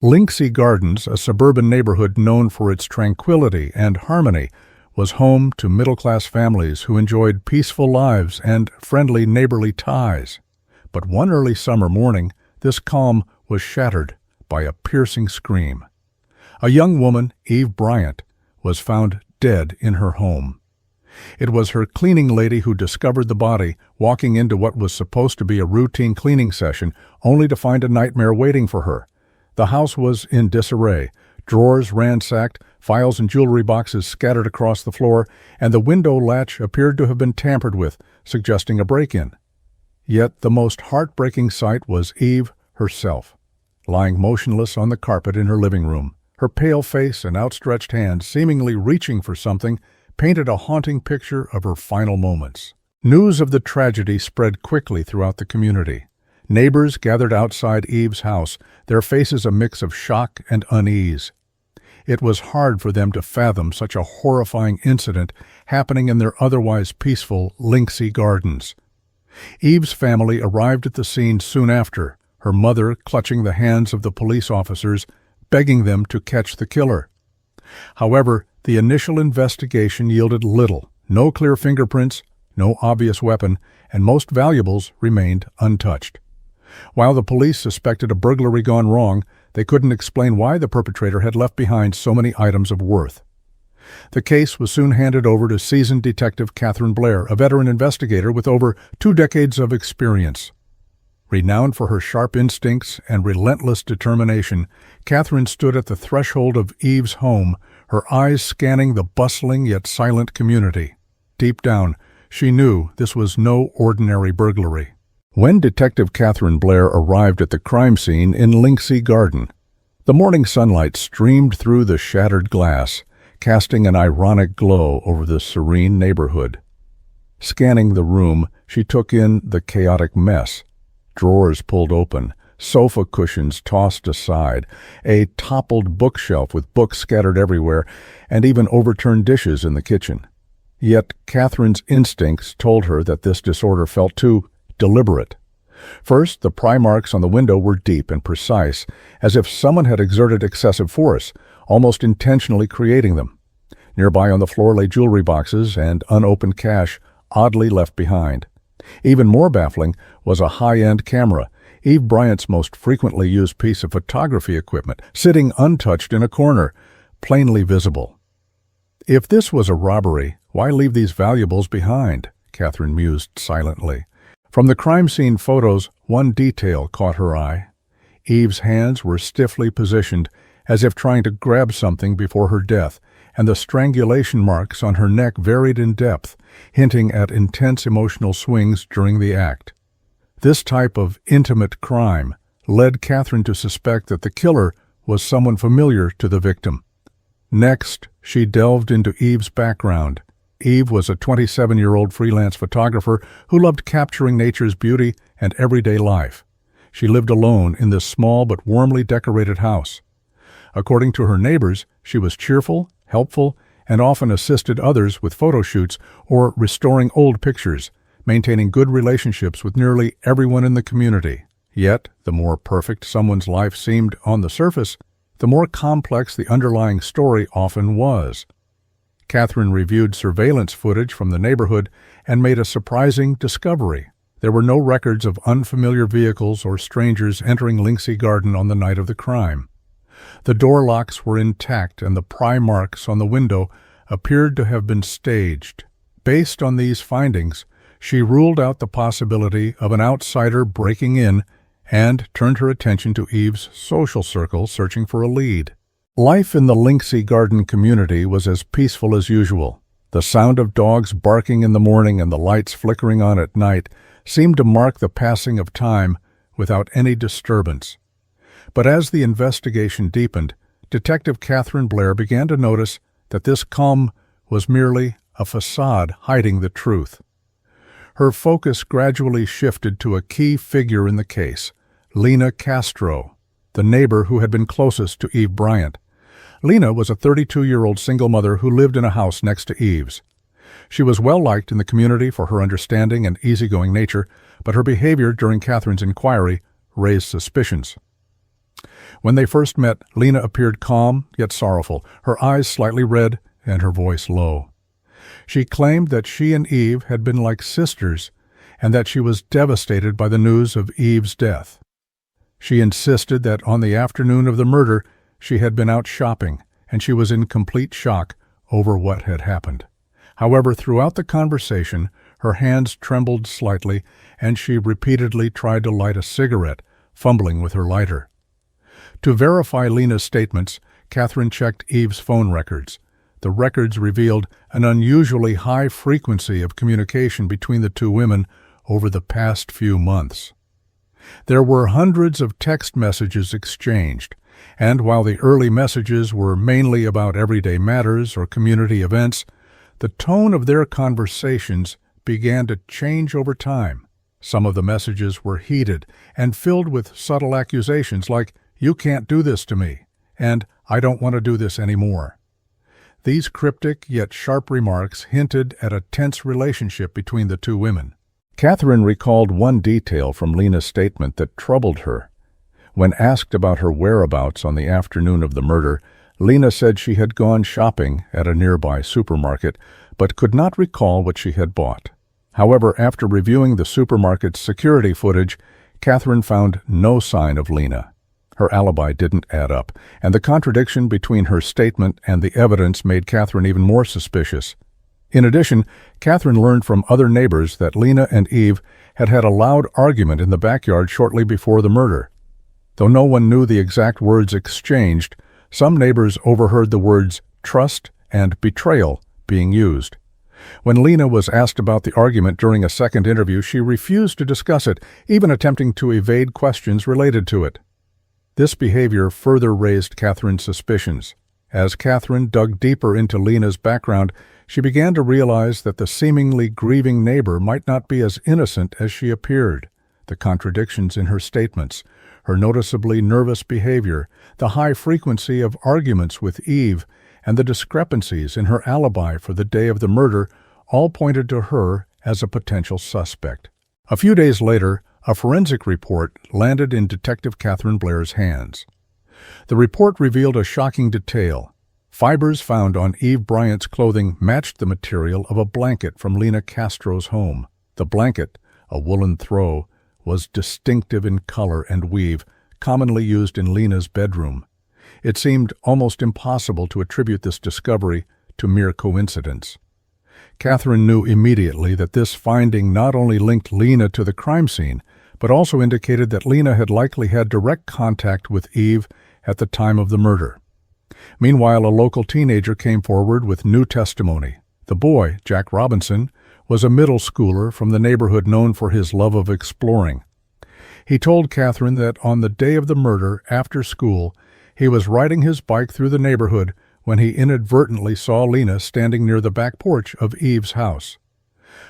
Linksea Gardens, a suburban neighborhood known for its tranquility and harmony, was home to middle-class families who enjoyed peaceful lives and friendly neighborly ties. But one early summer morning, this calm was shattered by a piercing scream. A young woman, Eve Bryant, was found dead in her home. It was her cleaning lady who discovered the body, walking into what was supposed to be a routine cleaning session, only to find a nightmare waiting for her. The house was in disarray, drawers ransacked, files and jewelry boxes scattered across the floor, and the window latch appeared to have been tampered with, suggesting a break-in. Yet the most heartbreaking sight was Eve herself, lying motionless on the carpet in her living room. Her pale face and outstretched hands, seemingly reaching for something, painted a haunting picture of her final moments. News of the tragedy spread quickly throughout the community. Neighbors gathered outside Eve's house, their faces a mix of shock and unease. It was hard for them to fathom such a horrifying incident happening in their otherwise peaceful Linksea Gardens. Eve's family arrived at the scene soon after, her mother clutching the hands of the police officers, begging them to catch the killer. However, the initial investigation yielded little. No clear fingerprints, no obvious weapon, and most valuables remained untouched. While the police suspected a burglary gone wrong, they couldn't explain why the perpetrator had left behind so many items of worth. The case was soon handed over to seasoned Detective Catherine Blair, a veteran investigator with over 2 decades of experience. Renowned for her sharp instincts and relentless determination, Catherine stood at the threshold of Eve's home, her eyes scanning the bustling yet silent community. Deep down, she knew this was no ordinary burglary. When Detective Catherine Blair arrived at the crime scene in Linksea Garden, the morning sunlight streamed through the shattered glass, casting an ironic glow over the serene neighborhood. Scanning the room, she took in the chaotic mess. Drawers pulled open, sofa cushions tossed aside, a toppled bookshelf with books scattered everywhere, and even overturned dishes in the kitchen. Yet Catherine's instincts told her that this disorder felt too deliberate. First, the pry marks on the window were deep and precise, as if someone had exerted excessive force, almost intentionally creating them. Nearby on the floor lay jewelry boxes and unopened cash, oddly left behind. Even more baffling was a high-end camera, Eve Bryant's most frequently used piece of photography equipment, sitting untouched in a corner, plainly visible. If this was a robbery, why leave these valuables behind? Catherine mused silently. From the crime scene photos, one detail caught her eye. Eve's hands were stiffly positioned, as if trying to grab something before her death, and the strangulation marks on her neck varied in depth, hinting at intense emotional swings during the act. This type of intimate crime led Catherine to suspect that the killer was someone familiar to the victim. Next, she delved into Eve's background. Eve was a 27-year-old freelance photographer who loved capturing nature's beauty and everyday life. She lived alone in this small but warmly decorated house. According to her neighbors, she was cheerful, helpful, and often assisted others with photo shoots or restoring old pictures, maintaining good relationships with nearly everyone in the community. Yet, the more perfect someone's life seemed on the surface, the more complex the underlying story often was. Catherine reviewed surveillance footage from the neighborhood and made a surprising discovery. There were no records of unfamiliar vehicles or strangers entering Linksea Garden on the night of the crime. The door locks were intact and the pry marks on the window appeared to have been staged. Based on these findings, she ruled out the possibility of an outsider breaking in and turned her attention to Eve's social circle, searching for a lead. Life in the Linksea Garden community was as peaceful as usual. The sound of dogs barking in the morning and the lights flickering on at night seemed to mark the passing of time without any disturbance. But as the investigation deepened, Detective Catherine Blair began to notice that this calm was merely a facade hiding the truth. Her focus gradually shifted to a key figure in the case, Lena Castro, the neighbor who had been closest to Eve Bryant. Lena was a 32-year-old single mother who lived in a house next to Eve's. She was well-liked in the community for her understanding and easygoing nature, but her behavior during Catherine's inquiry raised suspicions. When they first met, Lena appeared calm yet sorrowful, her eyes slightly red and her voice low. She claimed that she and Eve had been like sisters and that she was devastated by the news of Eve's death. She insisted that on the afternoon of the murder, she had been out shopping and she was in complete shock over what had happened. However, throughout the conversation, her hands trembled slightly and she repeatedly tried to light a cigarette, fumbling with her lighter. To verify Lena's statements, Catherine checked Eve's phone records. The records revealed an unusually high frequency of communication between the two women over the past few months. There were hundreds of text messages exchanged, and while the early messages were mainly about everyday matters or community events, the tone of their conversations began to change over time. Some of the messages were heated and filled with subtle accusations like, "You can't do this to me," and "I don't want to do this anymore." These cryptic yet sharp remarks hinted at a tense relationship between the two women. Catherine recalled one detail from Lena's statement that troubled her. When asked about her whereabouts on the afternoon of the murder, Lena said she had gone shopping at a nearby supermarket, but could not recall what she had bought. However, after reviewing the supermarket's security footage, Catherine found no sign of Lena. Her alibi didn't add up, and the contradiction between her statement and the evidence made Catherine even more suspicious. In addition, Catherine learned from other neighbors that Lena and Eve had had a loud argument in the backyard shortly before the murder. Though no one knew the exact words exchanged, some neighbors overheard the words trust and betrayal being used. When Lena was asked about the argument during a second interview, she refused to discuss it, even attempting to evade questions related to it. This behavior further raised Catherine's suspicions. As Catherine dug deeper into Lena's background, she began to realize that the seemingly grieving neighbor might not be as innocent as she appeared. The contradictions in her statements, her noticeably nervous behavior, the high frequency of arguments with Eve, and the discrepancies in her alibi for the day of the murder all pointed to her as a potential suspect. A few days later, a forensic report landed in Detective Catherine Blair's hands. The report revealed a shocking detail. Fibers found on Eve Bryant's clothing matched the material of a blanket from Lena Castro's home. The blanket, a woolen throw, was distinctive in color and weave, commonly used in Lena's bedroom. It seemed almost impossible to attribute this discovery to mere coincidence. Catherine knew immediately that this finding not only linked Lena to the crime scene, but also indicated that Lena had likely had direct contact with Eve at the time of the murder. Meanwhile, a local teenager came forward with new testimony. The boy, Jack Robinson, was a middle schooler from the neighborhood known for his love of exploring. He told Catherine that on the day of the murder, after school, he was riding his bike through the neighborhood when he inadvertently saw Lena standing near the back porch of Eve's house.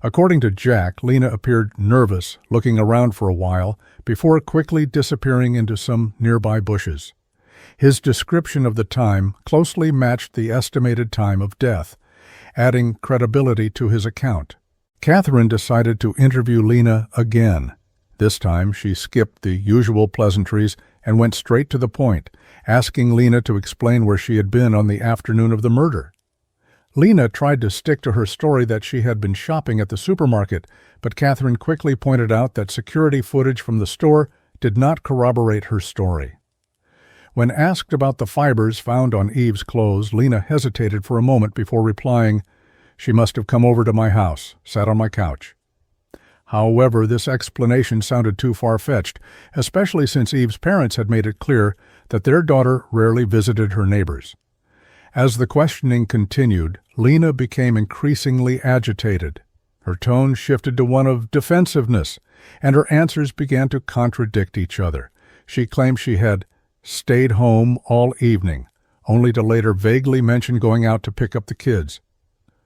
According to Jack, Lena appeared nervous, looking around for a while, before quickly disappearing into some nearby bushes. His description of the time closely matched the estimated time of death, adding credibility to his account. Catherine decided to interview Lena again. This time she skipped the usual pleasantries and went straight to the point, asking Lena to explain where she had been on the afternoon of the murder. Lena tried to stick to her story that she had been shopping at the supermarket, but Catherine quickly pointed out that security footage from the store did not corroborate her story. When asked about the fibers found on Eve's clothes, Lena hesitated for a moment before replying, "She must have come over to my house, sat on my couch." However, this explanation sounded too far-fetched, especially since Eve's parents had made it clear that their daughter rarely visited her neighbors. As the questioning continued, Lena became increasingly agitated. Her tone shifted to one of defensiveness, and her answers began to contradict each other. She claimed she had stayed home all evening, only to later vaguely mention going out to pick up the kids.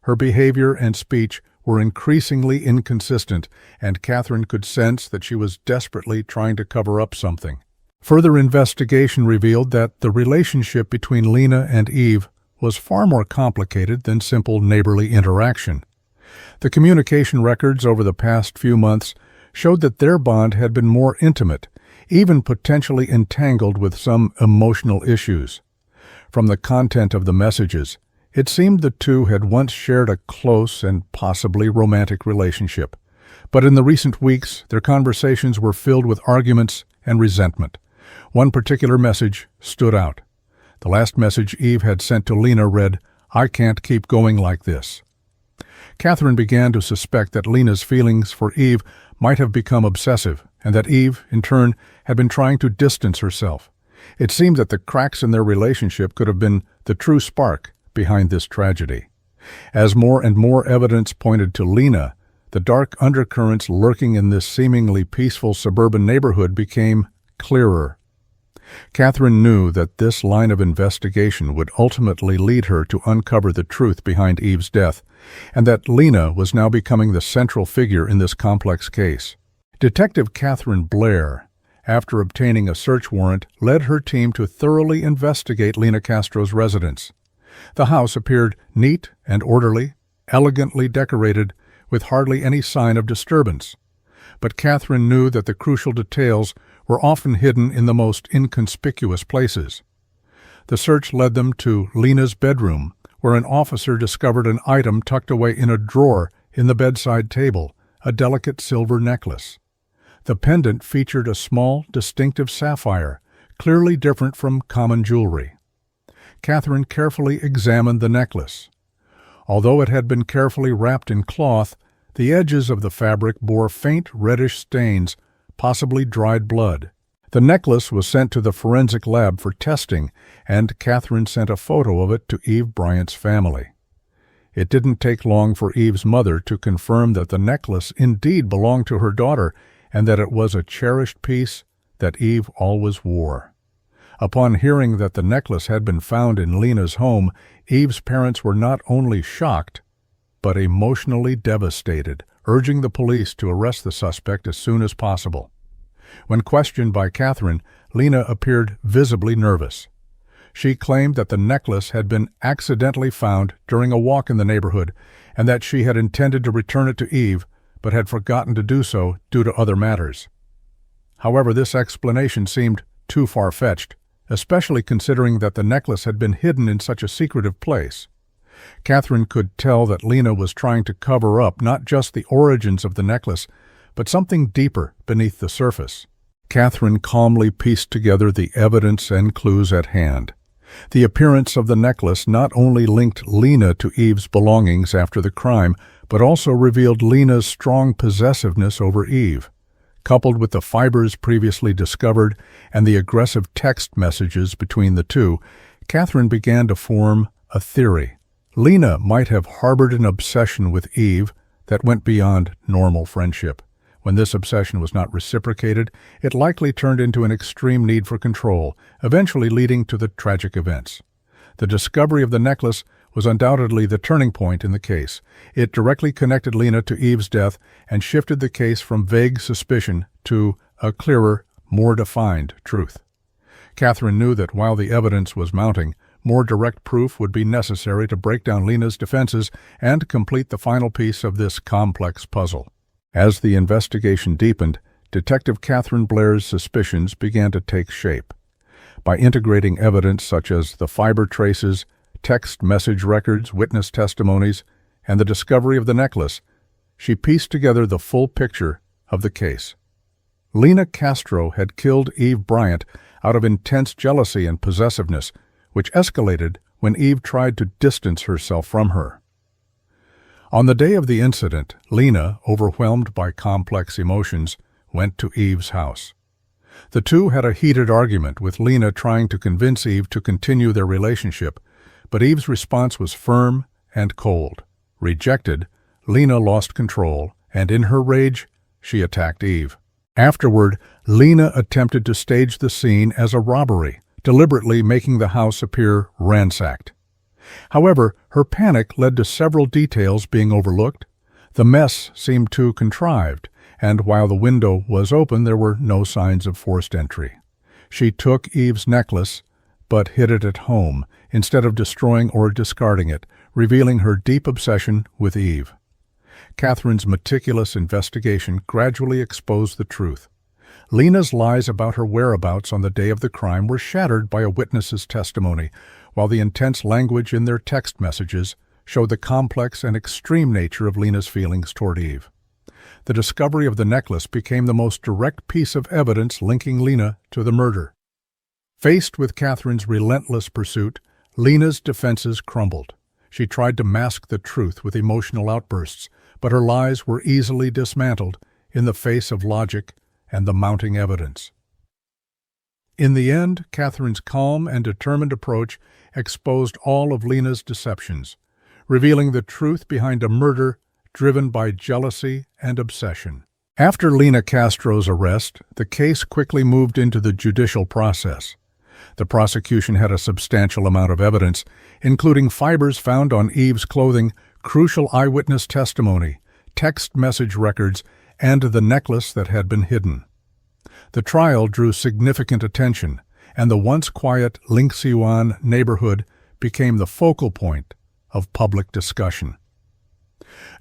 Her behavior and speech were increasingly inconsistent, and Catherine could sense that she was desperately trying to cover up something. Further investigation revealed that the relationship between Lena and Eve was far more complicated than simple neighborly interaction. The communication records over the past few months showed that their bond had been more intimate, even potentially entangled with some emotional issues. From the content of the messages, it seemed the two had once shared a close and possibly romantic relationship. But in the recent weeks, their conversations were filled with arguments and resentment. One particular message stood out. The last message Eve had sent to Lena read, "I can't keep going like this." Catherine began to suspect that Lena's feelings for Eve might have become obsessive, and that Eve, in turn, had been trying to distance herself. It seemed that the cracks in their relationship could have been the true spark behind this tragedy. As more and more evidence pointed to Lena, the dark undercurrents lurking in this seemingly peaceful suburban neighborhood became clearer. Catherine knew that this line of investigation would ultimately lead her to uncover the truth behind Eve's death, and that Lena was now becoming the central figure in this complex case. Detective Catherine Blair, after obtaining a search warrant, led her team to thoroughly investigate Lena Castro's residence. The house appeared neat and orderly, elegantly decorated, with hardly any sign of disturbance. But Catherine knew that the crucial details were often hidden in the most inconspicuous places. The search led them to Lena's bedroom, where an officer discovered an item tucked away in a drawer in the bedside table, a delicate silver necklace. The pendant featured a small, distinctive sapphire, clearly different from common jewelry. Catherine carefully examined the necklace. Although it had been carefully wrapped in cloth, the edges of the fabric bore faint reddish stains, possibly dried blood. The necklace was sent to the forensic lab for testing, and Catherine sent a photo of it to Eve Bryant's family. It didn't take long for Eve's mother to confirm that the necklace indeed belonged to her daughter and that it was a cherished piece that Eve always wore. Upon hearing that the necklace had been found in Lena's home, Eve's parents were not only shocked, but emotionally devastated, urging the police to arrest the suspect as soon as possible. When questioned by Catherine, Lena appeared visibly nervous. She claimed that the necklace had been accidentally found during a walk in the neighborhood and that she had intended to return it to Eve, but had forgotten to do so due to other matters. However, this explanation seemed too far-fetched, especially considering that the necklace had been hidden in such a secretive place. Catherine could tell that Lena was trying to cover up not just the origins of the necklace, but something deeper beneath the surface. Catherine calmly pieced together the evidence and clues at hand. The appearance of the necklace not only linked Lena to Eve's belongings after the crime, but also revealed Lena's strong possessiveness over Eve. Coupled with the fibers previously discovered and the aggressive text messages between the two, Catherine began to form a theory. Lena might have harbored an obsession with Eve that went beyond normal friendship. When this obsession was not reciprocated, it likely turned into an extreme need for control, eventually leading to the tragic events. The discovery of the necklace was undoubtedly the turning point in the case. It directly connected Lena to Eve's death and shifted the case from vague suspicion to a clearer, more defined truth. Catherine knew that while the evidence was mounting, more direct proof would be necessary to break down Lena's defenses and complete the final piece of this complex puzzle. As the investigation deepened, Detective Catherine Blair's suspicions began to take shape. By integrating evidence such as the fiber traces, text message records, witness testimonies, and the discovery of the necklace, she pieced together the full picture of the case. Lena Castro had killed Eve Bryant out of intense jealousy and possessiveness, which escalated when Eve tried to distance herself from her. On the day of the incident, Lena, overwhelmed by complex emotions, went to Eve's house. The two had a heated argument, with Lena trying to convince Eve to continue their relationship, but Eve's response was firm and cold. Rejected, Lena lost control, and in her rage, she attacked Eve. Afterward, Lena attempted to stage the scene as a robbery, deliberately making the house appear ransacked. However, her panic led to several details being overlooked. The mess seemed too contrived, and while the window was open, there were no signs of forced entry. She took Eve's necklace, but hid it at home, instead of destroying or discarding it, revealing her deep obsession with Eve. Catherine's meticulous investigation gradually exposed the truth. Lena's lies about her whereabouts on the day of the crime were shattered by a witness's testimony, while the intense language in their text messages showed the complex and extreme nature of Lena's feelings toward Eve. The discovery of the necklace became the most direct piece of evidence linking Lena to the murder. Faced with Catherine's relentless pursuit, Lena's defenses crumbled. She tried to mask the truth with emotional outbursts, but her lies were easily dismantled in the face of logic and the mounting evidence. In the end, Catherine's calm and determined approach exposed all of Lena's deceptions, revealing the truth behind a murder driven by jealousy and obsession. After Lena Castro's arrest, the case quickly moved into the judicial process. The prosecution had a substantial amount of evidence, including fibers found on Eve's clothing, crucial eyewitness testimony, text message records, and the necklace that had been hidden. The trial drew significant attention, and the once quiet Lingseuan neighborhood became the focal point of public discussion.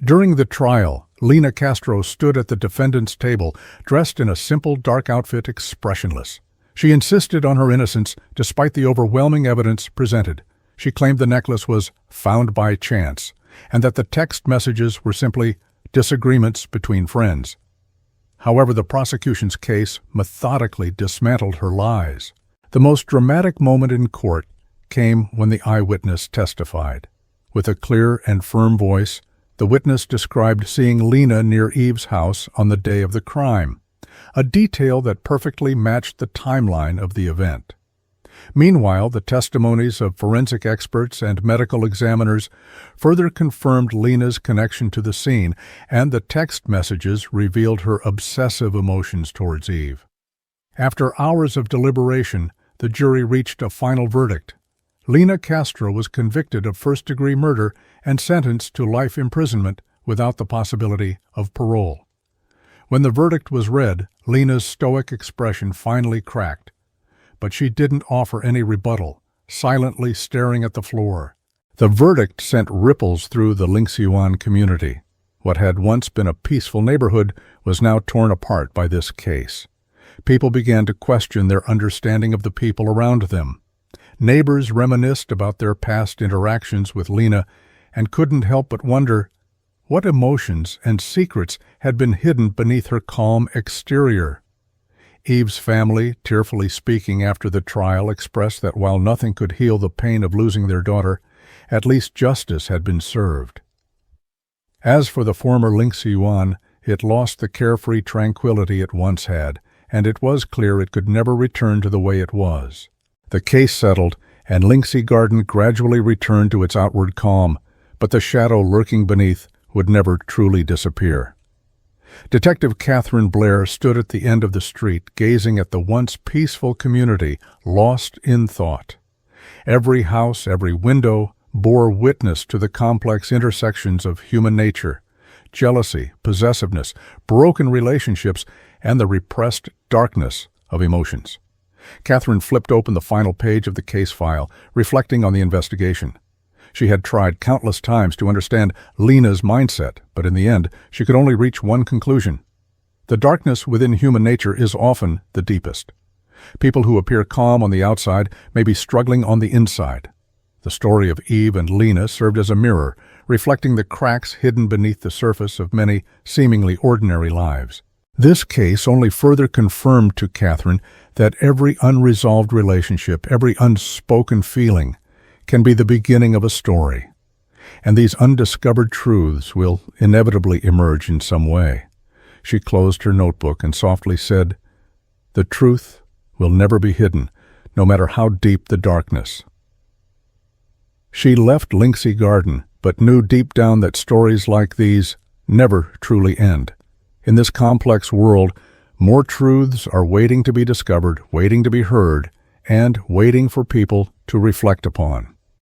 During the trial, Lena Castro stood at the defendant's table, dressed in a simple dark outfit, expressionless. She insisted on her innocence despite the overwhelming evidence presented. She claimed the necklace was found by chance, and that the text messages were simply disagreements between friends. However, the prosecution's case methodically dismantled her lies. The most dramatic moment in court came when the eyewitness testified. With a clear and firm voice, the witness described seeing Lena near Eve's house on the day of the crime, a detail that perfectly matched the timeline of the event. Meanwhile, the testimonies of forensic experts and medical examiners further confirmed Lena's connection to the scene, and the text messages revealed her obsessive emotions towards Eve. After hours of deliberation, the jury reached a final verdict. Lena Castro was convicted of first-degree murder and sentenced to life imprisonment without the possibility of parole. When the verdict was read, Lena's stoic expression finally cracked. But she didn't offer any rebuttal, silently staring at the floor. The verdict sent ripples through the Lingseuan community. What had once been a peaceful neighborhood was now torn apart by this case. People began to question their understanding of the people around them. Neighbors reminisced about their past interactions with Lena and couldn't help but wonder what emotions and secrets had been hidden beneath her calm exterior. Eve's family, tearfully speaking after the trial, expressed that while nothing could heal the pain of losing their daughter, at least justice had been served. As for the former Lingseuan, it lost the carefree tranquility it once had, and it was clear it could never return to the way it was. The case settled, and Linksea Garden gradually returned to its outward calm, but the shadow lurking beneath would never truly disappear. Detective Catherine Blair stood at the end of the street, gazing at the once peaceful community, lost in thought. Every house, every window, bore witness to the complex intersections of human nature, jealousy, possessiveness, broken relationships, and the repressed darkness of emotions. Catherine flipped open the final page of the case file, reflecting on the investigation. She had tried countless times to understand Lena's mindset, but in the end, she could only reach one conclusion. The darkness within human nature is often the deepest. People who appear calm on the outside may be struggling on the inside. The story of Eve and Lena served as a mirror, reflecting the cracks hidden beneath the surface of many seemingly ordinary lives. This case only further confirmed to Catherine that every unresolved relationship, every unspoken feeling, can be the beginning of a story, and these undiscovered truths will inevitably emerge in some way. She closed her notebook and softly said, "The truth will never be hidden, no matter how deep the darkness." She left Linksea Garden, but knew deep down that stories like these never truly end. In this complex world, more truths are waiting to be discovered, waiting to be heard, and waiting for people to reflect upon.